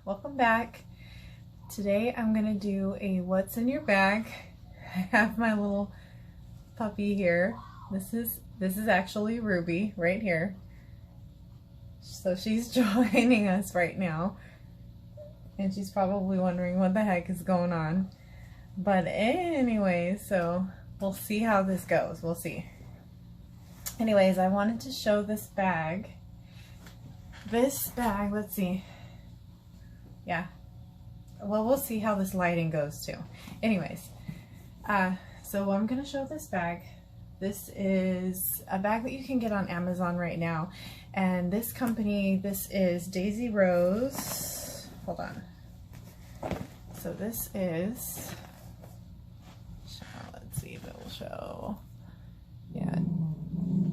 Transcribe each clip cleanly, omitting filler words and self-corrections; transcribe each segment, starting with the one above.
welcome back. Today I'm gonna do a what's in your bag. I have my little puppy here. This is actually Ruby right here. So she's joining us right now. And she's probably wondering what the heck is going on. But anyway, so we'll see how this goes. We'll see. Anyways, I wanted to show this bag. This bag, let's see. Yeah. Well, we'll see how this lighting goes too. Anyways, so I'm going to show this bag. This is a bag that you can get on Amazon right now. And this company, this is Daisy Rose. Hold on. So this is, let's see if it will show. Yeah,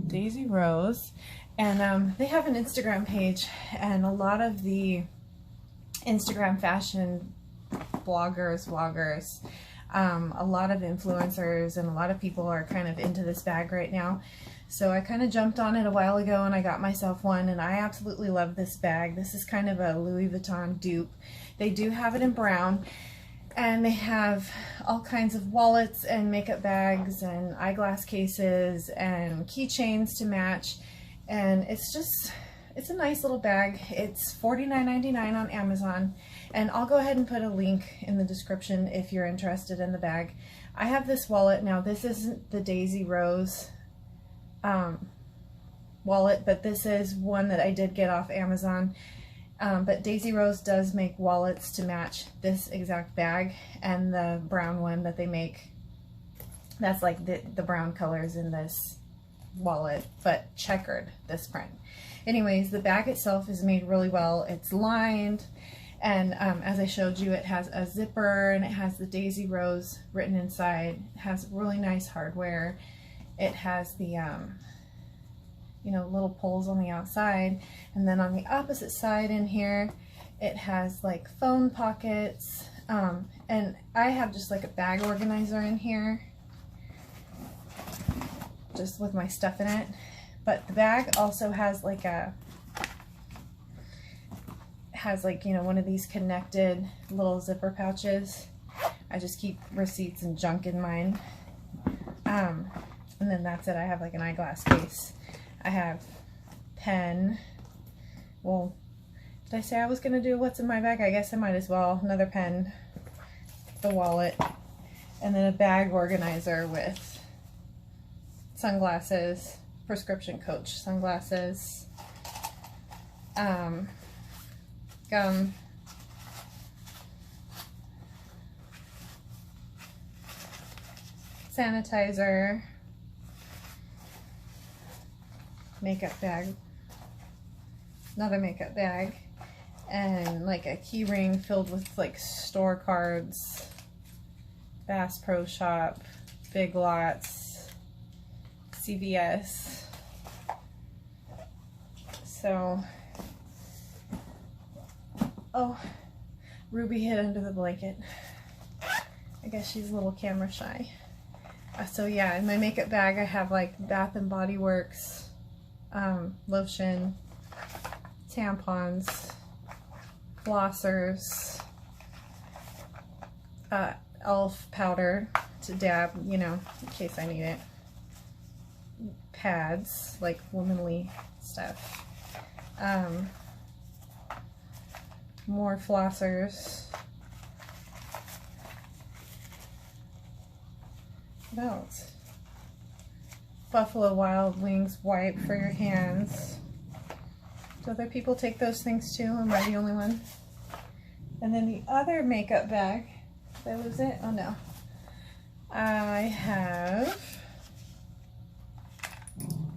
Daisy Rose. And they have an Instagram page, and a lot of the Instagram fashion bloggers, vloggers, a lot of influencers and a lot of people are kind of into this bag right now. So I kind of jumped on it a while ago and I got myself one, and I absolutely love this bag. This is kind of a Louis Vuitton dupe. They do have it in brown, and they have all kinds of wallets and makeup bags and eyeglass cases and keychains to match. And it's a nice little bag. It's $49.99 on Amazon, and I'll go ahead and put a link in the description if you're interested in the bag. I have this wallet now. This isn't the Daisy Rose wallet, but this is one that I did get off Amazon. But Daisy Rose does make wallets to match this exact bag, and the brown one that they make, that's like the brown colors in this wallet, but checkered, this print. Anyways, the bag itself is made really well. It's lined, and as I showed you, it has a zipper, and it has the Daisy Rose written inside. It has really nice hardware. It has the you know, little pulls on the outside, and then on the opposite side in here it has like phone pockets, and I have just like a bag organizer in here just with my stuff in it. But the bag also has like you know, one of these connected little zipper pouches. I just keep receipts and junk in mine, and then that's it. I have like an eyeglass case. I have pen. Well, did I say I was gonna do what's in my bag? I guess I might as well. Another pen, the wallet, and then a bag organizer with sunglasses, prescription Coach sunglasses, gum, sanitizer, makeup bag, another makeup bag, and like a key ring filled with like store cards, Bass Pro Shop, Big Lots, CVS. So, oh, Ruby hid under the blanket. I guess she's a little camera shy. So yeah, in my makeup bag I have like Bath and Body Works lotion, tampons, flossers, elf powder to dab, you know, in case I need it, pads, like womanly stuff, more flossers. What else? Buffalo Wild Wings wipe for your hands. Do other people take those things too? Am I the only one? And then the other makeup bag, did I lose it? Oh no. I have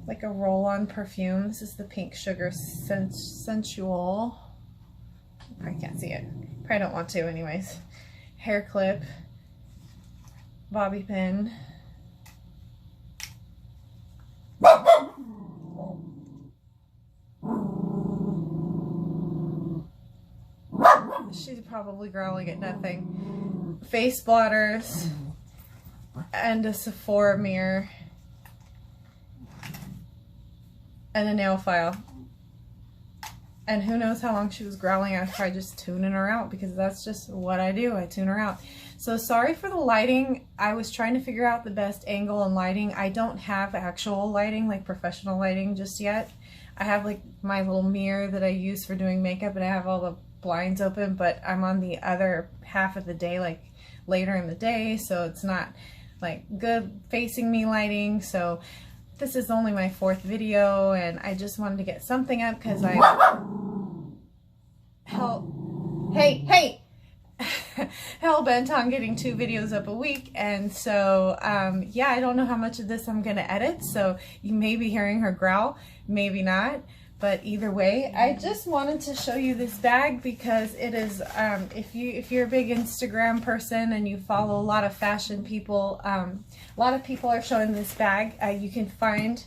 like a roll-on perfume. This is the Pink Sugar Sensual. I can't see it. Probably don't want to anyways. Hair clip, bobby pin, she's probably growling at nothing, face blotters, and a Sephora mirror, and a nail file. And who knows how long she was growling. I was probably just tuning her out because that's just what I do. I tune her out. So sorry for the lighting. I was trying to figure out the best angle and lighting. I don't have actual lighting, like professional lighting just yet. I have like my little mirror that I use for doing makeup, and I have all the blinds open, but I'm on the other half of the day, like later in the day, so it's not like good facing me lighting. So this is only my 4th video, and I just wanted to get something up because I hell bent on getting 2 videos up a week. And so yeah, I don't know how much of this I'm gonna edit, so you may be hearing her growl, maybe not, but either way, I just wanted to show you this bag because it is if you're a big Instagram person and you follow a lot of fashion people, a lot of people are showing this bag. You can find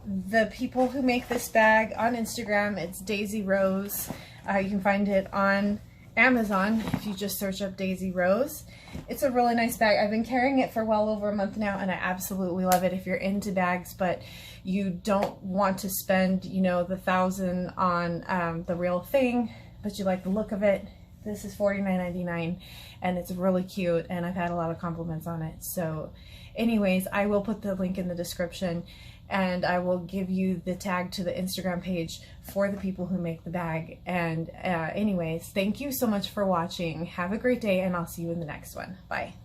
the people who make this bag on Instagram. It's Daisy Rose. You can find it on Amazon if you just search up Daisy Rose. It's a really nice bag. I've been carrying it for well over a month now, and I absolutely love it. If you're into bags but you don't want to spend, you know, the $1,000 on the real thing, but you like the look of it, this is $49.99, and it's really cute, and I've had a lot of compliments on it. So anyways, I will put the link in the description, and I will give you the tag to the Instagram page for the people who make the bag. And anyways, thank you so much for watching. Have a great day, and I'll see you in the next one. Bye.